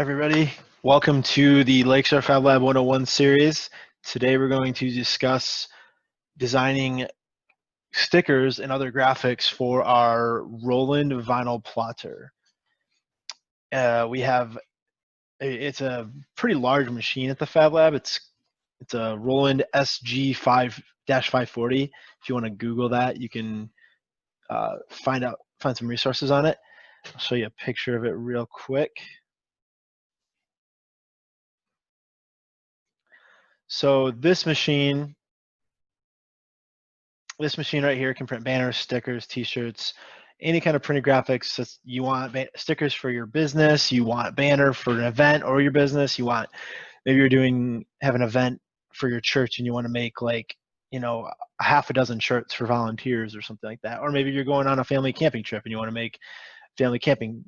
Everybody, welcome to the Lakeshore Fab Lab 101 series. Today we're going to discuss designing stickers and other graphics for our Roland vinyl plotter. It's a pretty large machine at the Fab Lab. It's a Roland SG-540. If you want to Google that, you can find some resources on it. I'll show you a picture of it real quick. So this machine right here can print banners, stickers, t-shirts, any kind of printed graphics. So you want stickers for your business, you want banner for an event or your business, you want, maybe have an event for your church and you want to make like, a half a dozen shirts for volunteers or something like that. Or maybe you're going on a family camping trip and you want to make family camping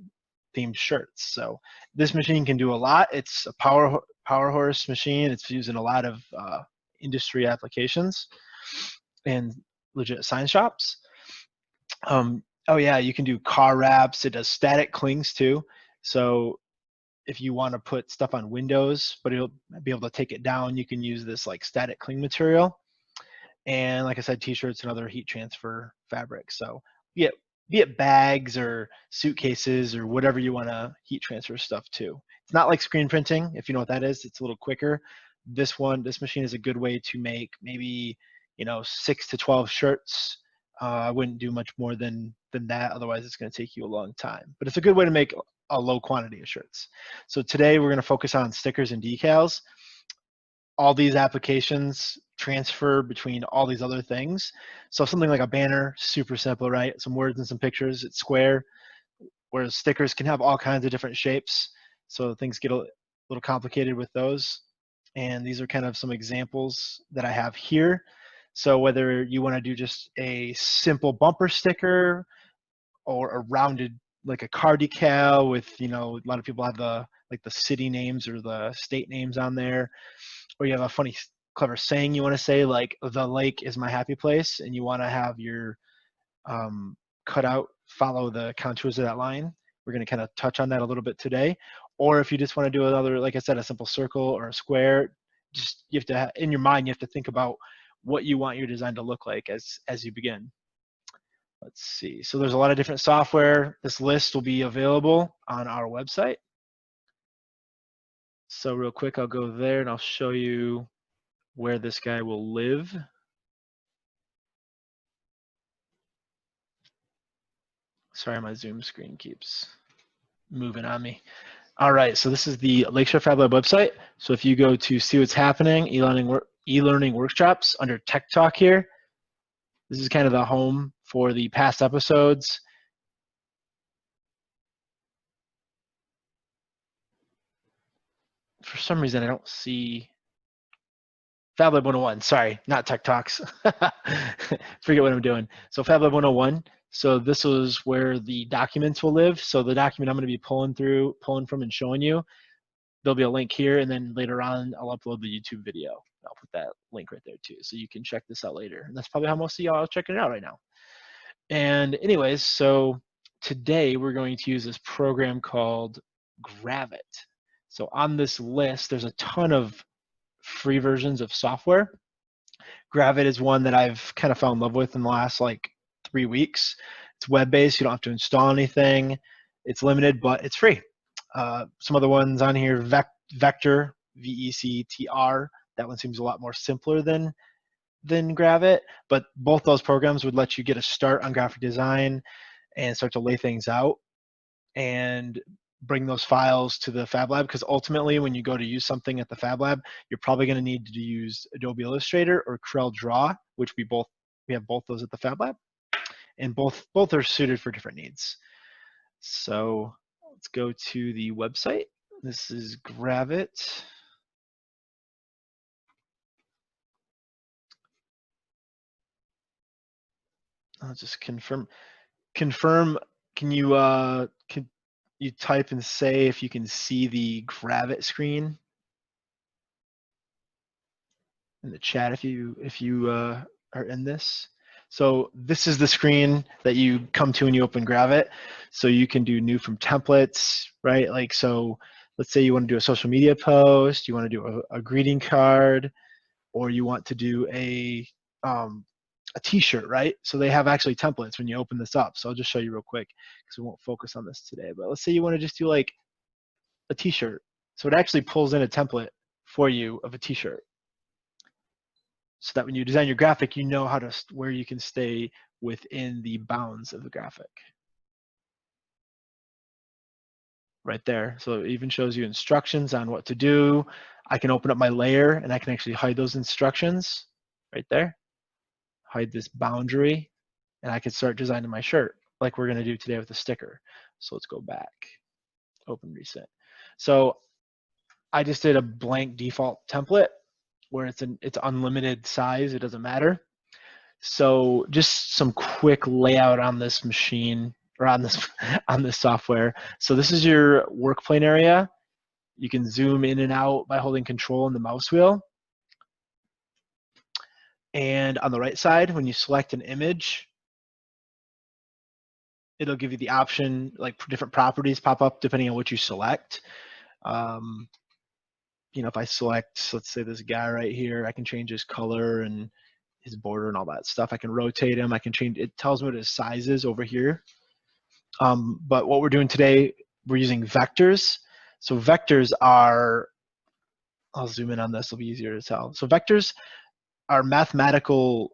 themed shirts. So this machine can do a lot. It's a power horse machine. It's used in a lot of industry applications and legit sign shops. Oh yeah, you can do car wraps. It does static clings too. So if you want to put stuff on windows, but it'll be able to take it down, you can use this like static cling material. And like I said, t-shirts and other heat transfer fabrics. So be it bags or suitcases or whatever you want to heat transfer stuff to. It's not like screen printing, if you know what that is. It's a little quicker. This machine is a good way to make maybe 6 to 12 shirts. I wouldn't do much more than that, otherwise it's going to take you a long time. But it's a good way to make a low quantity of shirts. So today we're going to focus on stickers and decals. All these applications transfer between all these other things. So something like a banner, super simple, right? Some words and some pictures, it's square, whereas stickers can have all kinds of different shapes. So things get a little complicated with those. And these are kind of some examples that I have here. So whether you want to do just a simple bumper sticker or a rounded, like a car decal with, a lot of people have the city names or the state names on there, or you have a funny, clever saying you want to say, like the lake is my happy place, and you want to have your cutout follow the contours of that line. We're going to kind of touch on that a little bit today. Or if you just want to do another, like I said, a simple circle or a square, just you have to, in your mind, you have to think about what you want your design to look like as you begin. Let's see. So there's a lot of different software. This list will be available on our website. So real quick, I'll go there and I'll show you where this guy will live. Sorry, my Zoom screen keeps moving on me. All right, so this is the Lakeshore Fab Lab website. So if you go to see what's happening, e-learning workshops under Tech Talk here, this is kind of the home for the past episodes. For some reason, I don't see Fab Lab 101, sorry, not Tech Talks. Forget what I'm doing. So Fab Lab 101, so this is where the documents will live. So the document I'm going to be pulling from and showing you, there'll be a link here, and then later on I'll upload the YouTube video. I'll put that link right there too, so you can check this out later. And that's probably how most of y'all are checking it out right now. And anyways, so today we're going to use this program called Gravit. So on this list, there's a ton of free versions of software. Gravit is one that I've kind of fell in love with in the last like 3 weeks. It's web-based, you don't have to install anything. It's limited, but it's free. Some other ones on here, Vector, V-E-C-T-R. That one seems a lot more simpler than Gravit, but both those programs would let you get a start on graphic design and start to lay things out and bring those files to the Fab Lab, because ultimately when you go to use something at the Fab Lab, you're probably going to need to use Adobe Illustrator or Corel Draw, which we have both those at the Fab Lab, and both are suited for different needs. So let's go to the website. This is Gravit. I'll just confirm. Can you type and say if you can see the Gravit screen in the chat if you are in this? So this is the screen that you come to when you open Gravit. So you can do new from templates, right? Like, so let's say you want to do a social media post, you want to do a greeting card, or you want to do a t-shirt, right? So they have actually templates when you open this up. So I'll just show you real quick because we won't focus on this today. But let's say you want to just do like a t-shirt. So it actually pulls in a template for you of a t-shirt, so that when you design your graphic, you know how to where you can stay within the bounds of the graphic. Right there. So it even shows you instructions on what to do. I can open up my layer and I can actually hide those instructions right there. Hide this boundary, and I can start designing my shirt like we're going to do today with the sticker. So let's go back, open reset. So I just did a blank default template where it's unlimited size, it doesn't matter. So just some quick layout on this machine, or on this on this software. So this is your work plane area. You can zoom in and out by holding control on the mouse wheel. And on the right side, when you select an image, it'll give you the option, like different properties pop up depending on what you select. You know, if I select, let's say this guy right here, I can change his color and his border and all that stuff. I can rotate him. I can change, it tells me what his size is over here. But what we're doing today, we're using vectors. So vectors are, I'll zoom in on this, it'll be easier to tell. So vectors are mathematical,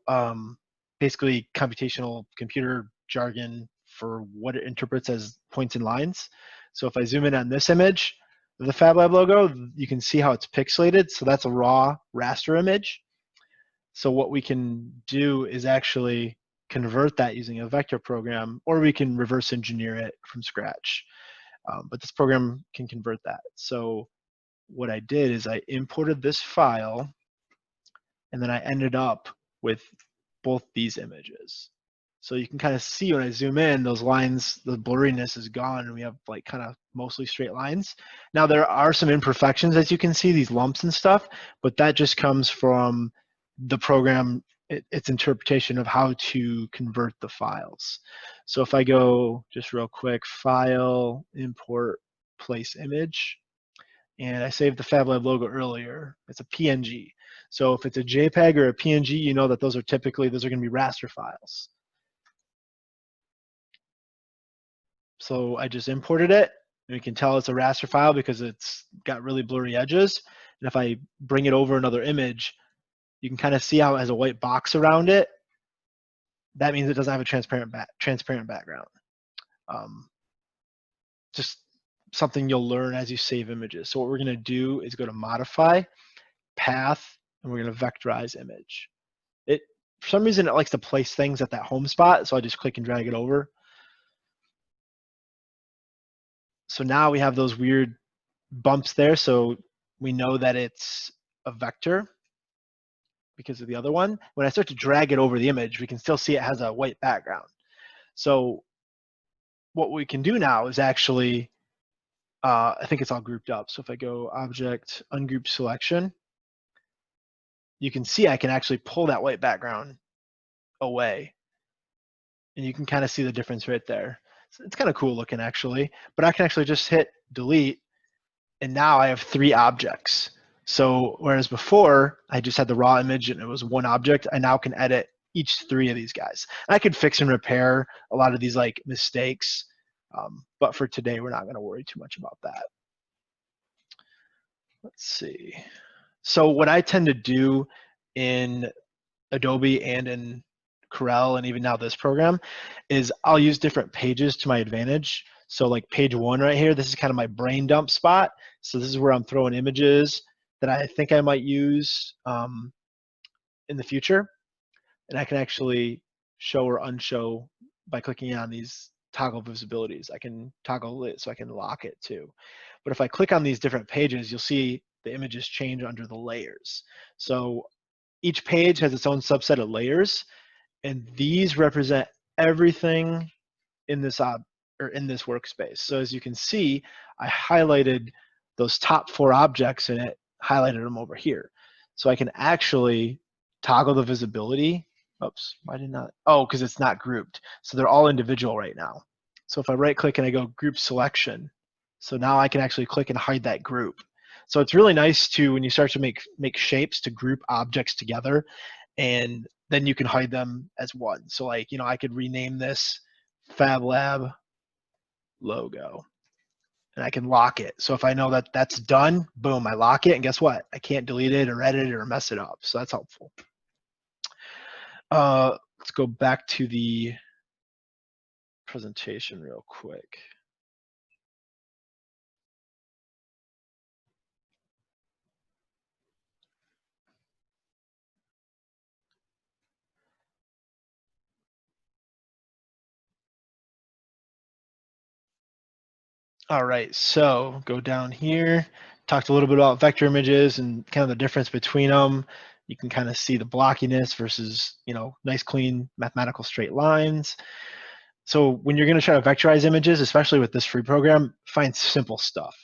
basically computational computer jargon for what it interprets as points and lines. So if I zoom in on this image, the Fab Lab logo, you can see how it's pixelated. So that's a raw raster image. So what we can do is actually convert that using a vector program, or we can reverse engineer it from scratch. But this program can convert that. So what I did is I imported this file, and then I ended up with both these images. So you can kind of see when I zoom in, those lines, the blurriness is gone, and we have like kind of mostly straight lines. Now there are some imperfections, as you can see, these lumps and stuff, but that just comes from the program, its interpretation of how to convert the files. So if I go just real quick, file, import, place image, and I saved the Fab Lab logo earlier, it's a PNG. So if it's a JPEG or a PNG, you know that those are going to be raster files. So I just imported it, and we can tell it's a raster file because it's got really blurry edges. And if I bring it over another image, you can kind of see how it has a white box around it. That means it doesn't have a transparent background. Just something you'll learn as you save images. So what we're going to do is go to Modify, Path, and we're going to Vectorize Image. For some reason, it likes to place things at that home spot, so I just click and drag it over. So now we have those weird bumps there, so we know that it's a vector because of the other one. When I start to drag it over the image, we can still see it has a white background. So what we can do now is actually, I think it's all grouped up. So if I go Object, Ungroup Selection, you can see I can actually pull that white background away. And you can kind of see the difference right there. So it's kind of cool looking actually, but I can actually just hit delete, and now I have 3 objects. So whereas before I just had the raw image and it was one object, I now can edit each 3 of these guys. And I could fix and repair a lot of these like mistakes, but for today we're not going to worry too much about that. Let's see. So what I tend to do in Adobe and in Corel, and even now this program, is I'll use different pages to my advantage. So like page 1 right here, this is kind of my brain dump spot. So this is where I'm throwing images that I think I might use in the future. And I can actually show or unshow by clicking on these toggle visibilities. I can toggle it so I can lock it too. But if I click on these different pages, you'll see the images change under the layers. So each page has its own subset of layers, and these represent everything in this in this workspace. So as you can see, I highlighted those top 4 objects in it, highlighted them over here. So I can actually toggle the visibility. Oops, why did not? Oh, because it's not grouped. So they're all individual right now. So if I right click and I go group selection, So now I can actually click and hide that group. So it's really nice to, when you start to make shapes, to group objects together, and then you can hide them as one. So like, I could rename this Fab Lab logo, and I can lock it. So if I know that that's done, boom, I lock it, and guess what? I can't delete it or edit it or mess it up. So that's helpful. Let's go back to the presentation real quick. All right, so go down here. Talked a little bit about vector images and kind of the difference between them. You can kind of see the blockiness versus, nice clean mathematical straight lines. So when you're going to try to vectorize images, especially with this free program, find simple stuff.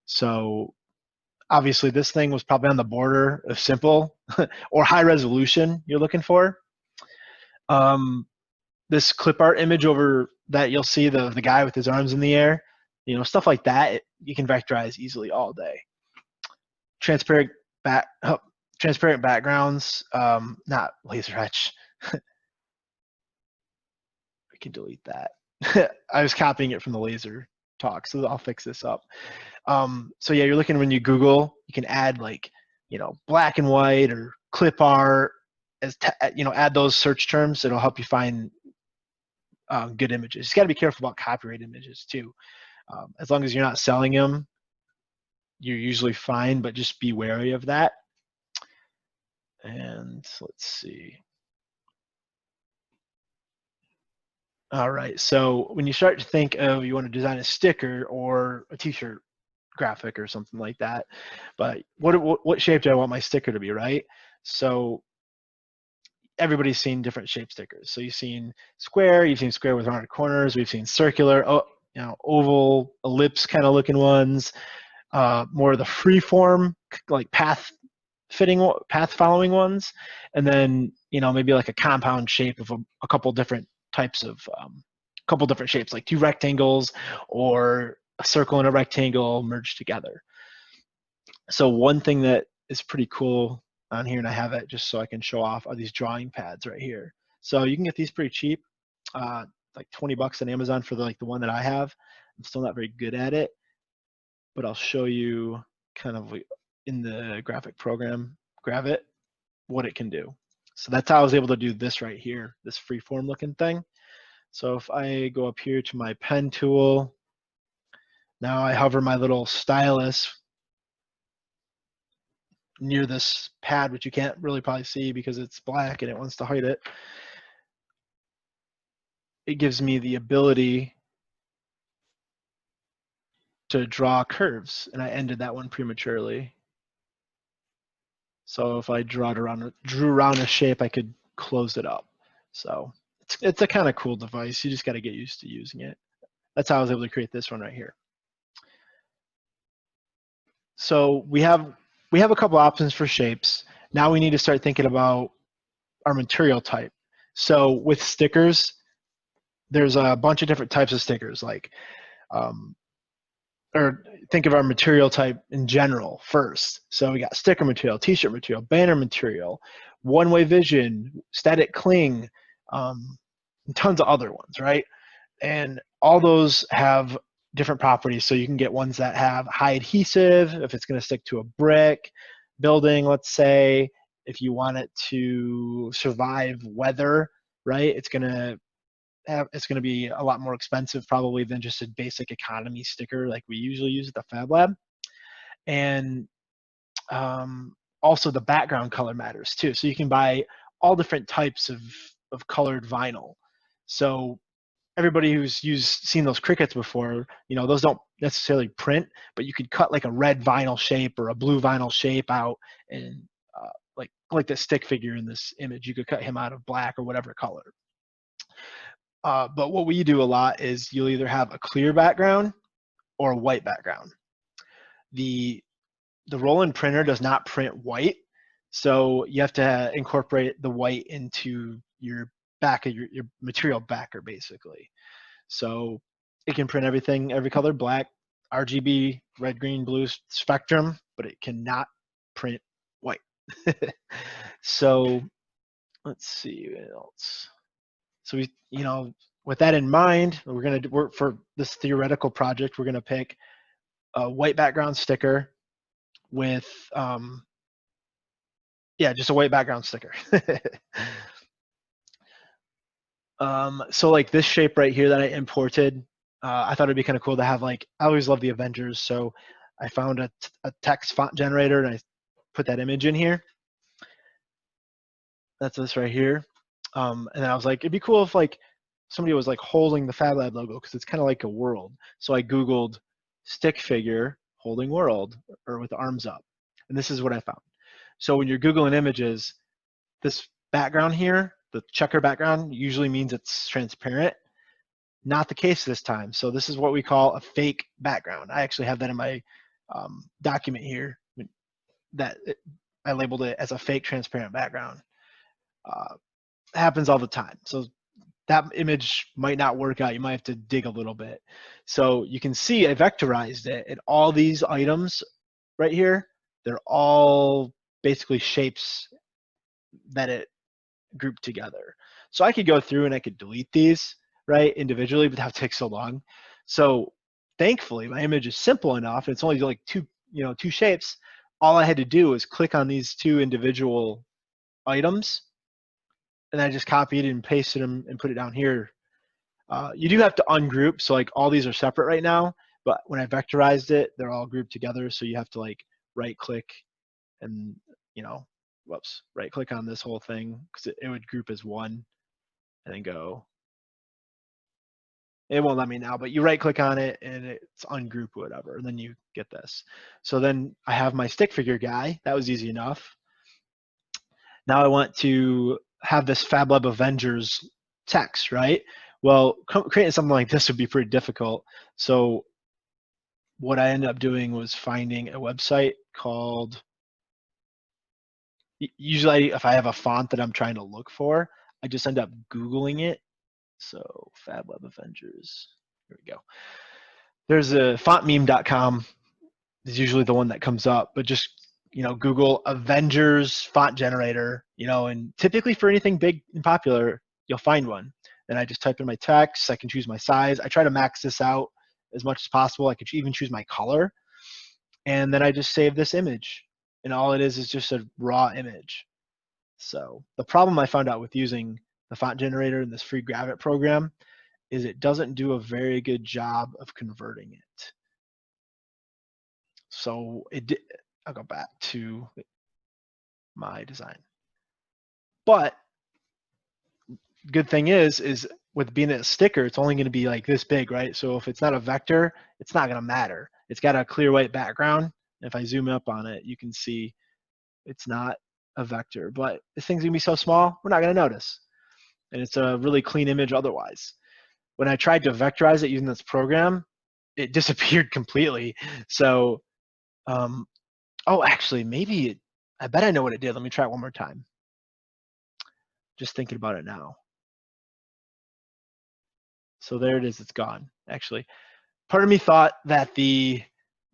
So obviously this thing was probably on the border of simple or high resolution you're looking for. This clip art image over that you'll see the guy with his arms in the air, stuff like that, you can vectorize easily all day. Transparent backgrounds, not laser etch. I can delete that. I was copying it from the laser talk, so I'll fix this up. So yeah, you're looking, when you Google, you can add like, black and white or clip art, add those search terms. It'll help you find good images. You got to be careful about copyright images too. As long as you're not selling them, you're usually fine, but just be wary of that. And let's see. All right, so when you start to think of, you want to design a sticker or a t-shirt graphic or something like that, but what shape do I want my sticker to be, right? So everybody's seen different shape stickers. So you've seen square, you've seen square with rounded corners, we've seen circular, oval, ellipse kind of looking ones, more of the free form, like path following ones, and then maybe like a compound shape of a couple different types of couple different shapes, like two rectangles or a circle and a rectangle merged together. So one thing that is pretty cool on here, and I have it just so I can show off, are these drawing pads right here. So you can get these pretty cheap, like 20 bucks on Amazon for the one that I have. I'm still not very good at it, but I'll show you kind of in the graphic program, Gravit, what it can do. So that's how I was able to do this right here, this freeform looking thing. So if I go up here to my pen tool, now I hover my little stylus near this pad, which you can't really probably see because it's black and it wants to hide it. It gives me the ability to draw curves, and I ended that one prematurely. So if I drew around a shape, I could close it up. So it's a kind of cool device. You just got to get used to using it. That's how I was able to create this one right here. So we have a couple options for shapes. Now we need to start thinking about our material type. So with stickers, there's a bunch of different types of stickers, like or think of our material type in general first. So we got sticker material, t-shirt material, banner material, one-way vision, static cling, and tons of other ones, right? And all those have different properties. So you can get ones that have high adhesive, if it's going to stick to a brick building, let's say. If you want it to survive weather, right, it's going to be a lot more expensive probably than just a basic economy sticker like we usually use at the Fab Lab. And also the background color matters too. So you can buy all different types of colored vinyl. So everybody who's seen those crickets before, those don't necessarily print, but you could cut like a red vinyl shape or a blue vinyl shape out, and like the stick figure in this image, you could cut him out of black or whatever color. But what we do a lot is you'll either have a clear background or a white background. The Roland printer does not print white, so you have to incorporate the white into your back of your material backer, basically. So it can print everything, every color black. RGB, red, green, blue spectrum, but it cannot print white. So let's see what else. So we, with that in mind, we're going to work for this theoretical project. We're going to pick a white background sticker with, yeah, just a white background sticker. So like this shape right here that I imported, I thought it'd be kind of cool to have, like, I always love the Avengers, so I found a text font generator and I put that image in here. That's this right here. And then I was like, it'd be cool if like somebody was like holding the Fab Lab logo, because it's kind of like a world. So I Googled stick figure holding world, or with arms up. And this is what I found. So when you're Googling images, this background here, the checker background, usually means it's transparent. Not the case this time. So this is what we call a fake background. I actually have that in my document here, that I labeled it as a fake transparent background. Happens all the time. So that image might not work out. You might have to dig a little bit. So you can see I vectorized it, and all these items right here, they're all basically shapes that it grouped together. So I could go through and I could delete these, right, individually, but that would take so long. So thankfully, my image is simple enough. It's only like two shapes. All I had to do was click on these two individual items, and I just copied and pasted them and put it down here. You do have to ungroup, so like all these are separate right now, but when I vectorized it, they're all grouped together, so you have to like right click and, right click on this whole thing, because it would group as one, and then go. It won't let me now, but you right click on it and it's ungroup or whatever, and then you get this. So then I have my stick figure guy. That was easy enough. Now I want to have this Fab Lab Avengers text, right? Well, creating something like this would be pretty difficult. So what I ended up doing was finding a website called, usually if I have a font that I'm trying to look for, I just end up Googling it. So Fab Lab Avengers, here we go. There's a fontmeme.com is usually the one that comes up, but just, Google Avengers font generator, and typically for anything big and popular, you'll find one. Then I just type in my text. I can choose my size. I try to max this out as much as possible. I could even choose my color, and then I just save this image, and all it is just a raw image. So the problem I found out with using the font generator in this free Gravit program is it doesn't do a very good job of converting it. So I'll go back to my design. But good thing is with being a sticker, it's only going to be like this big, right? So if it's not a vector, it's not going to matter. It's got a clear white background. If I zoom up on it, you can see it's not a vector. But this thing's going to be so small, we're not going to notice. And it's a really clean image otherwise. When I tried to vectorize it using this program, it disappeared completely. So, oh, actually, maybe I bet I know what it did. Let me try it one more time. Just thinking about it now. So there it is, it's gone, actually. Part of me thought that the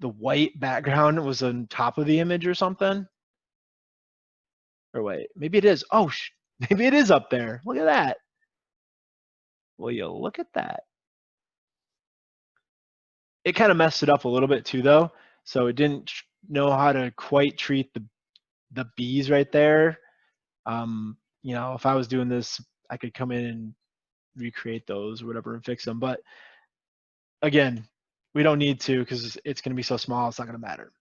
white background was on top of the image or something. Or wait, maybe it is. Oh, maybe it is up there. Look at that. Will you look at that? It kind of messed it up a little bit too, though. So it didn't know how to quite treat the bees right there. If I was doing this, I could come in and recreate those or whatever and fix them. But again, we don't need to, because it's going to be so small, it's not going to matter.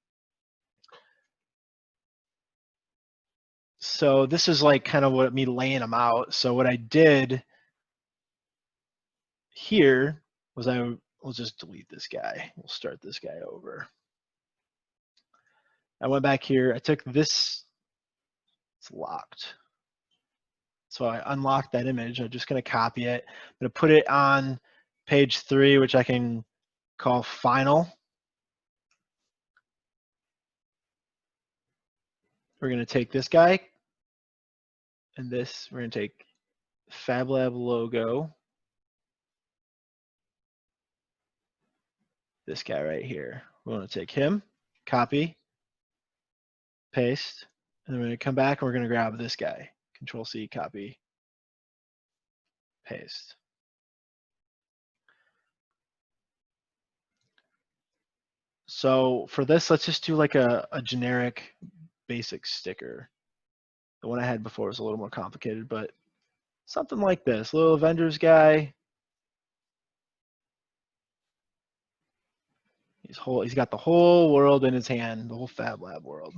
So this is like kind of what me laying them out. So what I did here was we'll just delete this guy. We'll start this guy over. I went back here. I took this. It's locked. So I unlocked that image. I'm just going to copy it. I'm going to put it on page 3, which I can call final. We're going to take this guy and this. We're going to take Fab Lab logo. this guy right here. We want to take him, copy, paste, and then we're going to come back and we're going to grab this guy. Control C, copy, paste. So for this, let's just do like a generic basic sticker. The one I had before was a little more complicated, but something like this, little Avengers guy. He's got the whole world in his hand, the whole Fab Lab world.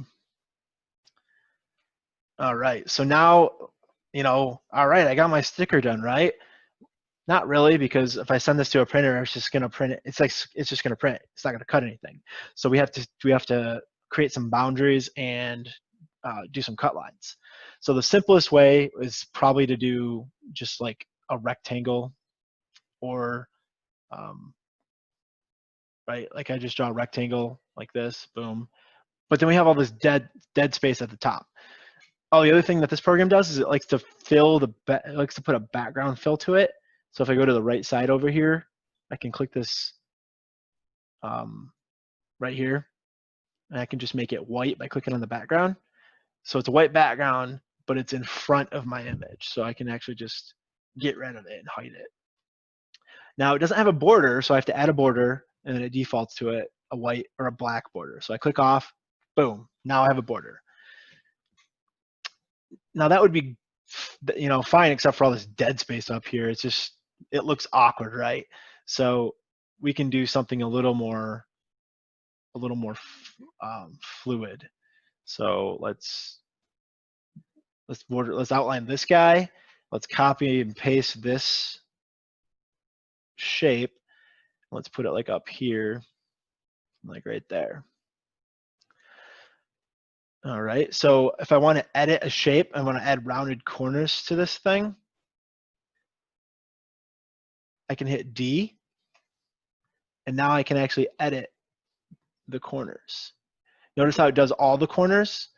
All right, so now, all right, I got my sticker done, right? Not really, because if I send this to a printer, it's just gonna print it. It's just gonna print. It's not gonna cut anything. So we have to create some boundaries and do some cut lines. So the simplest way is probably to do just like a rectangle, or right, like I just draw a rectangle like this, boom. But then we have all this dead space at the top. Oh, the other thing that this program does is it likes to it likes to put a background fill to it. So if I go to the right side over here, I can click this right here, and I can just make it white by clicking on the background. So it's a white background, but it's in front of my image. So I can actually just get rid of it and hide it. Now it doesn't have a border, so I have to add a border, and then it defaults to it a white or a black border. So I click off, boom, now I have a border. Now that would be, fine, except for all this dead space up here. It looks awkward, right? So we can do something a little more fluid. So let's outline this guy. Let's copy and paste this shape. Let's put it like up here, like right there. All right, so if I want to edit a shape, I want to add rounded corners to this thing, I can hit D, and now I can actually edit the corners. Notice how it does all the corners?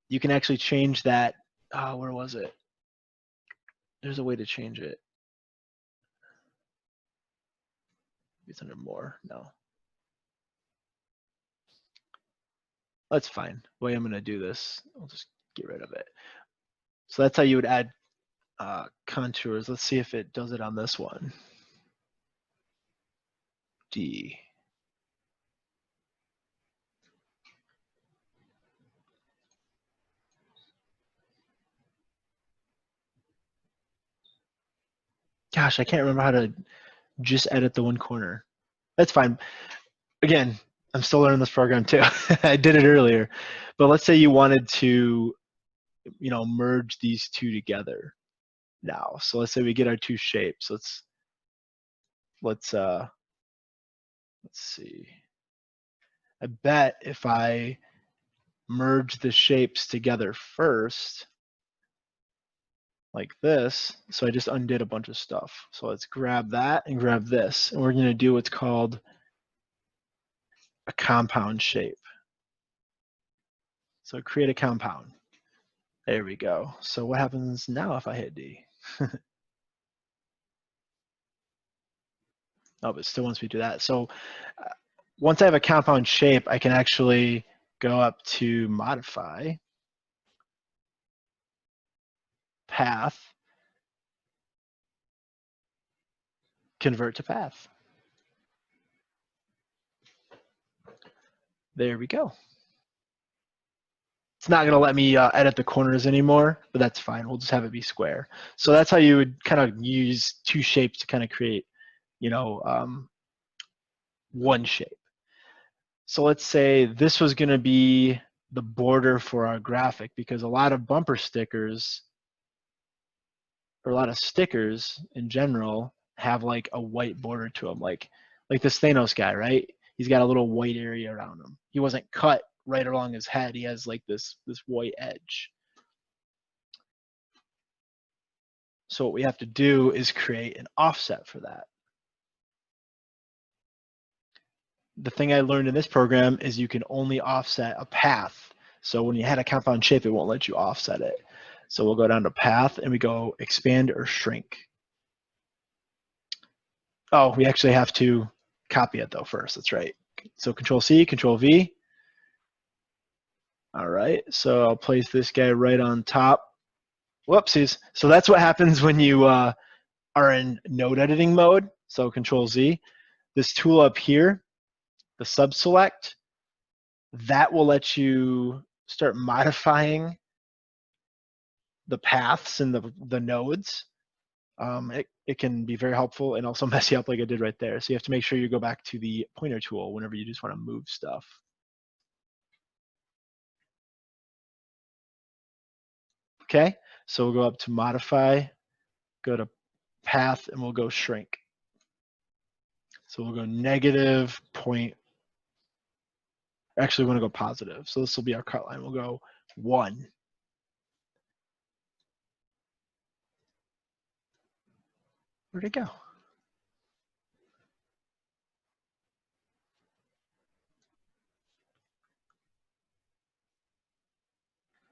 You can actually change that. Where was it? There's a way to change it. It's under more, no. That's fine. The way I'm gonna do this, I'll just get rid of it. So that's how you would add contours. Let's see if it does it on this one. D. Gosh, I can't remember how to just edit the one corner. That's fine. Again, I'm still learning this program too. I did it earlier. But let's say you wanted to, merge these two together now. So let's say we get our two shapes. Let's see. I bet if I merge the shapes together first, like this, so I just undid a bunch of stuff. So let's grab that and grab this, and we're gonna do what's called a compound shape. So create a compound. There we go. So what happens now if I hit D? Oh, but it still wants me to do that. So once I have a compound shape, I can actually go up to modify, path, convert to path. There we go. It's not going to let me edit the corners anymore, but that's fine. We'll just have it be square. So that's how you would kind of use two shapes to kind of create, one shape. So let's say this was going to be the border for our graphic, because a lot of bumper stickers, or a lot of stickers in general, have like a white border to them, like this Thanos guy, right? He's got a little white area around him. He wasn't cut right along his head. He has like this white edge. So what we have to do is create an offset for that. The thing I learned in this program is you can only offset a path. So when you had a compound shape, it won't let you offset it. So we'll go down to path and we go expand or shrink. Oh, we actually have to copy it though first, that's right. So Control C, Control V. All right, so I'll place this guy right on top. Whoopsies. So that's what happens when you are in node editing mode. So Control Z. This tool up here, the sub select, that will let you start modifying the paths and the nodes. It can be very helpful and also mess you up like I did right there. So you have to make sure you go back to the pointer tool whenever you just want to move stuff. Okay, so we'll go up to modify, go to path, and we'll go shrink. So we'll go negative point. Actually, we want to go positive. So this will be our cut line. We'll go 1. Where'd it go?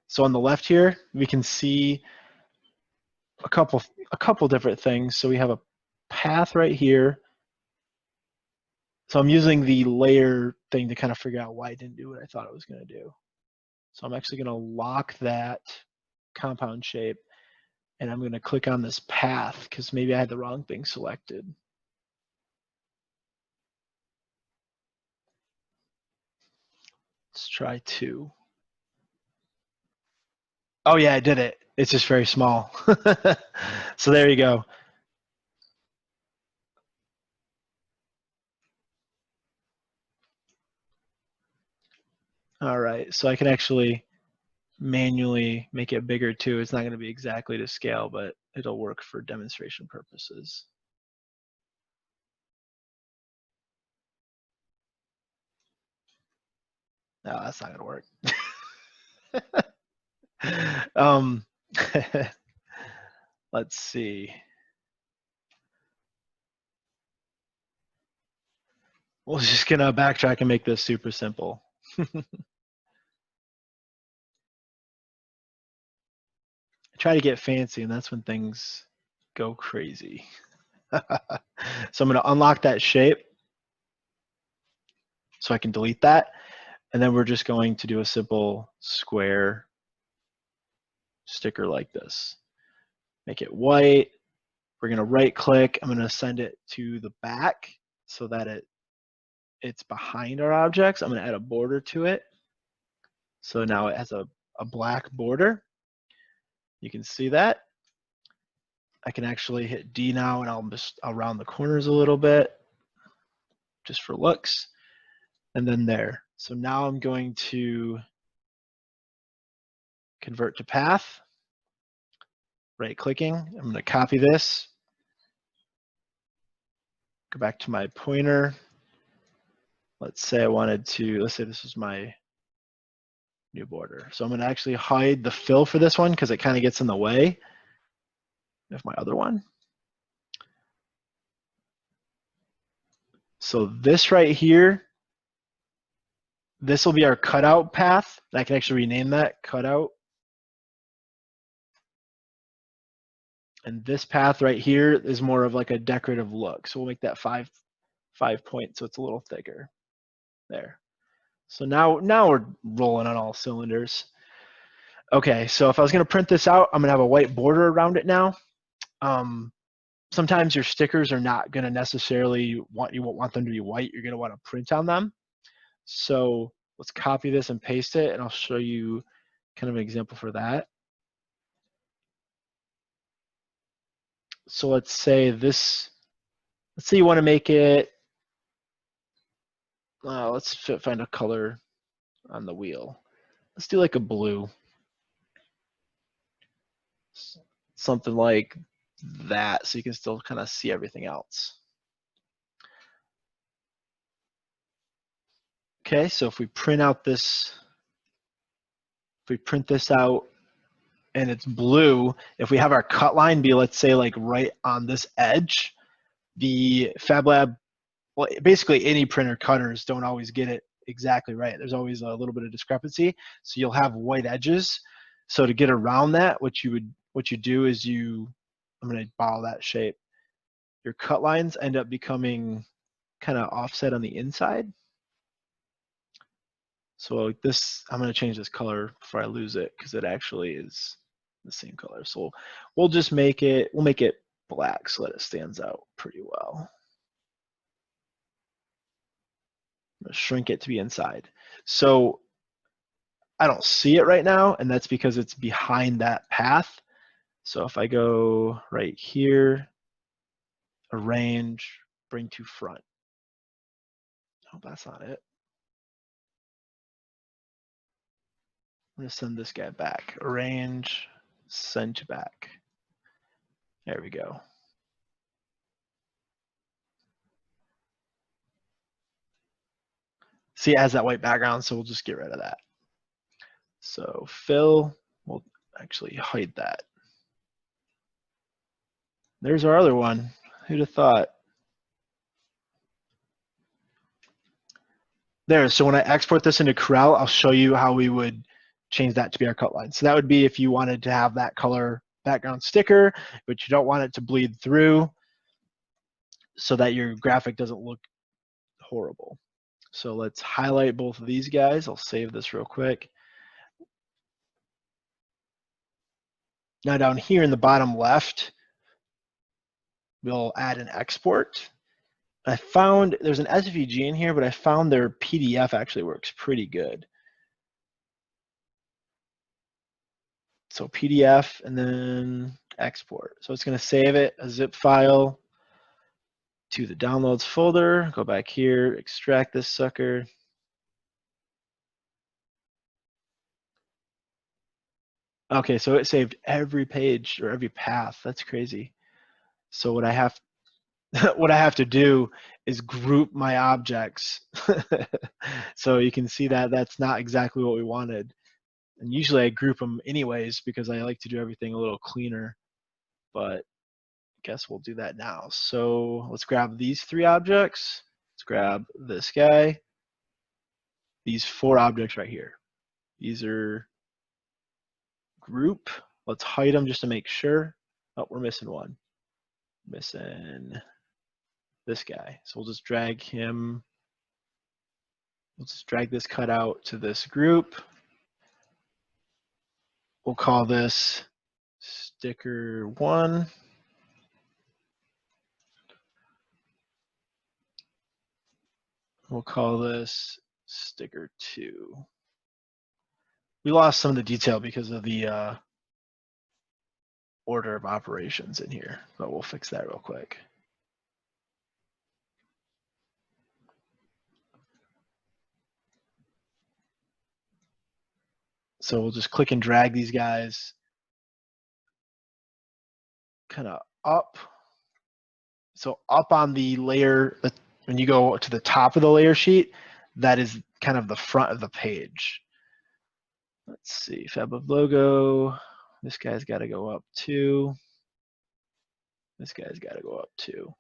So on the left here, we can see a couple different things. So we have a path right here. So I'm using the layer thing to kind of figure out why it didn't do what I thought it was going to do. So I'm actually going to lock that compound shape, and I'm going to click on this path because maybe I had the wrong thing selected. Let's try 2. Oh yeah, I did it. It's just very small. So there you go. All right, so I can actually manually make it bigger too. It's not going to be exactly to scale, but it'll work for demonstration purposes. No, that's not going to work. Let's see. We're just going to backtrack and make this super simple. Try to get fancy, and that's when things go crazy. So I'm going to unlock that shape so I can delete that. And then we're just going to do a simple square sticker like this. Make it white. We're going to right click. I'm going to send it to the back so that it's behind our objects. I'm going to add a border to it. So now it has a black border. You can see that. I can actually hit D now, and I'll round the corners a little bit just for looks. And then there. So now I'm going to convert to path. Right clicking. I'm going to copy this. Go back to my pointer. Let's say let's say this is my new border. So I'm going to actually hide the fill for this one because it kind of gets in the way of my other one. So this right here, this will be our cutout path. I can actually rename that cutout. And this path right here is more of like a decorative look. So we'll make that 5 point so it's a little thicker. There. So now we're rolling on all cylinders. Okay, so if I was going to print this out, I'm going to have a white border around it now. Sometimes your stickers are not going to necessarily you won't want them to be white. You're going to want to print on them. So let's copy this and paste it, and I'll show you kind of an example for that. So let's say you want to make it, let's find a color on the wheel. Let's do like a blue. Something like that, so you can still kind of see everything else. Okay, so if we print this out and it's blue, if we have our cut line be, let's say, like right on this edge, the FabLab, well, basically any printer cutters don't always get it exactly right. There's always a little bit of discrepancy, so you'll have white edges. So to get around that, what you do is I'm going to borrow that shape. Your cut lines end up becoming kind of offset on the inside. So this, I'm going to change this color before I lose it because it actually is the same color. So we'll just make it, we'll make it black so that it stands out pretty well. I'm going to shrink it to be inside. So I don't see it right now, and that's because it's behind that path. So if I go right here, arrange, bring to front. Oh, that's not it. I'm going to send this guy back. Arrange, send to back. There we go. See, it has that white background, so we'll just get rid of that. So fill, we'll actually hide that. There's our other one. Who'd have thought? There, so when I export this into Corel, I'll show you how we would change that to be our cut line. So that would be if you wanted to have that color background sticker, but you don't want it to bleed through so that your graphic doesn't look horrible. So let's highlight both of these guys. I'll save this real quick. Now down here in the bottom left, we'll add an export. I found there's an SVG in here, but I found their PDF actually works pretty good. So PDF and then export. So it's going to save it, a zip file, to the downloads folder. Go back here, extract this sucker. Okay, so it saved every page or every path. That's crazy. So what I have what I have to do is group my objects. So you can see that that's not exactly what we wanted. And usually I group them anyways because I like to do everything a little cleaner. But I guess we'll do that now. So let's grab these 3 objects. Let's grab this guy. These 4 objects right here. These are group. Let's hide them just to make sure. Oh, we're missing one. Missing this guy. So we'll just drag him. We'll just drag this cutout to this group. We'll call this sticker 1. We'll call this sticker 2. We lost some of the detail because of the order of operations in here, but we'll fix that real quick. So we'll just click and drag these guys kind of up. So up on the layer, when you go to the top of the layer sheet, that is kind of the front of the page. Let's see, Fabweb logo. This guy's got to go up too. This guy's got to go up too.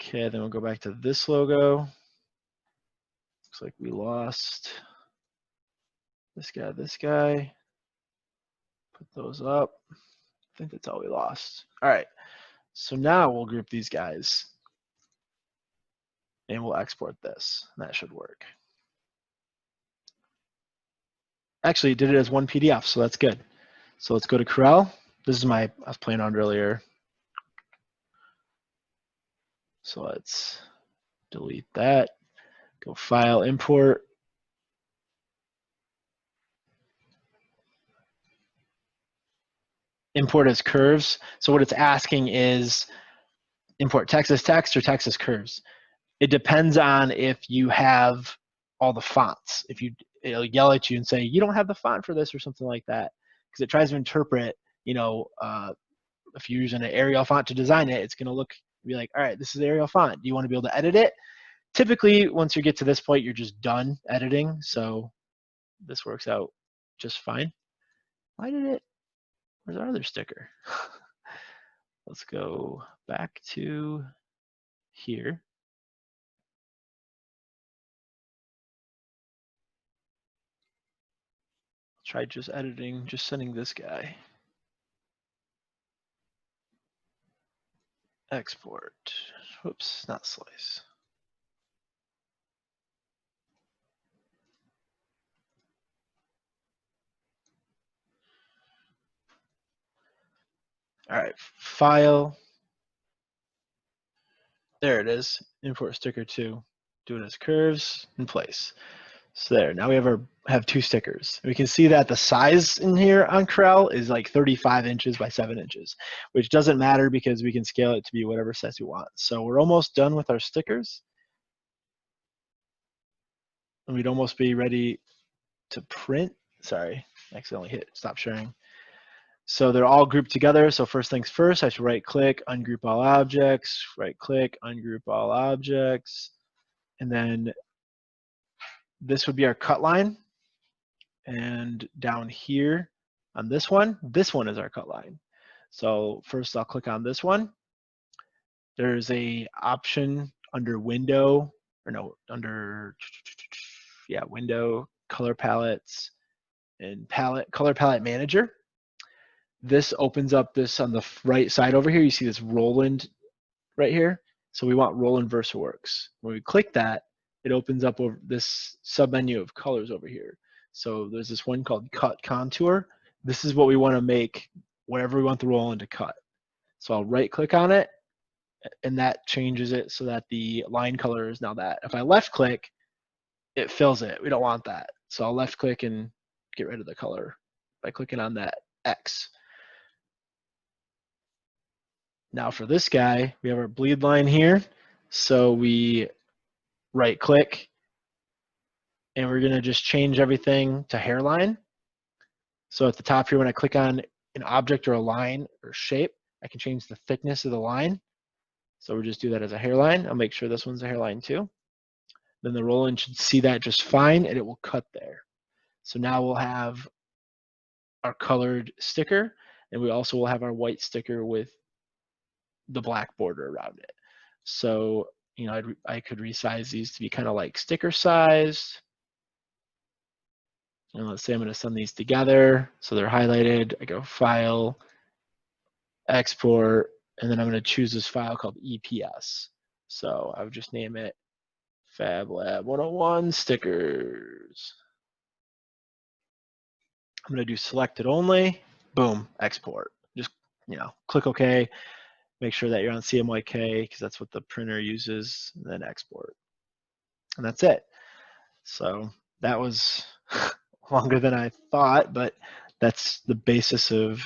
Okay, then we'll go back to this logo. Looks like we lost this guy, this guy. Put those up. I think that's all we lost. All right, so now we'll group these guys and we'll export this. That should work. Actually, it did it as one PDF, so that's good. So let's go to Corel. This is I was playing on earlier. So let's delete that. Go File, Import. Import as curves. So what it's asking is import text as text or text as curves. It depends on if you have all the fonts. If it'll yell at you and say, you don't have the font for this or something like that. Because it tries to interpret, if you're using an Arial font to design it, it's going to be like, all right, this is Arial font. Do you want to be able to edit it? Typically, once you get to this point, you're just done editing. So this works out just fine. Where's our other sticker? Let's go back to here. Try just editing, just sending this guy. export. Whoops, not slice. All right, file. There it is. Import sticker 2. Do it as curves in place. So there. Now we have 2 stickers. We can see that the size in here on Corel is like 35 inches by 7 inches, which doesn't matter because we can scale it to be whatever size we want. So we're almost done with our stickers. And we'd almost be ready to print. Sorry, accidentally hit stop sharing. So they're all grouped together. So first things first, I should right click, ungroup all objects, right click, ungroup all objects. And then this would be our cut line. And down here on this one is our cut line. So first I'll click on this one. There's a option under window, or no, under, yeah, window, color palettes, and color palette manager. This opens up this on the right side over here. You see this Roland right here. So we want Roland VersaWorks. When we click that, it opens up over this submenu of colors over here. So there's this one called Cut Contour. This is what we want to make whatever we want the Roland to cut. So I'll right click on it, and that changes it so that the line color is now that. If I left click, it fills it. We don't want that. So I'll left click and get rid of the color by clicking on that X. Now for this guy, we have our bleed line here. So we right click, and we're gonna just change everything to hairline. So at the top here, when I click on an object or a line or shape, I can change the thickness of the line. So we'll just do that as a hairline. I'll make sure this one's a hairline too. Then the Roland should see that just fine, and it will cut there. So now we'll have our colored sticker, and we also will have our white sticker with the black border around it. So, you know, I could resize these to be kind of like sticker sized. And let's say I'm going to send these together. So they're highlighted. I go File, Export, and then I'm going to choose this file called EPS. So I would just name it FabLab 101 stickers. I'm going to do selected only. Boom, export. Just, you know, click OK. Make sure that you're on CMYK because that's what the printer uses, and then export. And that's it. So that was longer than I thought, but that's the basis of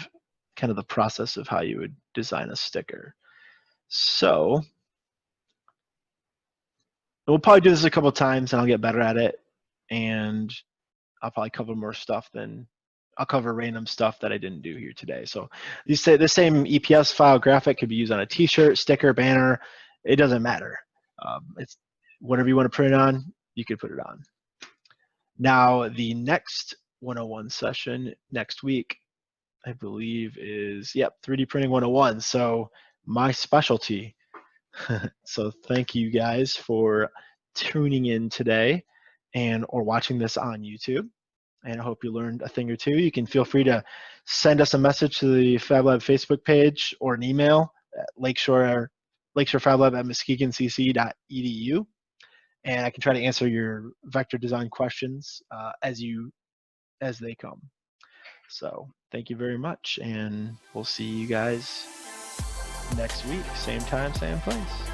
kind of the process of how you would design a sticker. So we'll probably do this a couple of times and I'll get better at it. And I'll probably cover more stuff than I'll cover random stuff that I didn't do here today. So you say the same EPS file graphic could be used on a t-shirt, sticker, banner. It doesn't matter. It's whatever you want to print it on, you could put it on. Now the next 101 session next week, I believe is, yep, 3D printing 101. So my specialty. So thank you guys for tuning in today and or watching this on YouTube. And I hope you learned a thing or two. You can feel free to send us a message to the FabLab Facebook page or an email at lakeShoreFabLab@muskegoncc.edu. And I can try to answer your vector design questions as they come. So thank you very much, and we'll see you guys next week, same time, same place.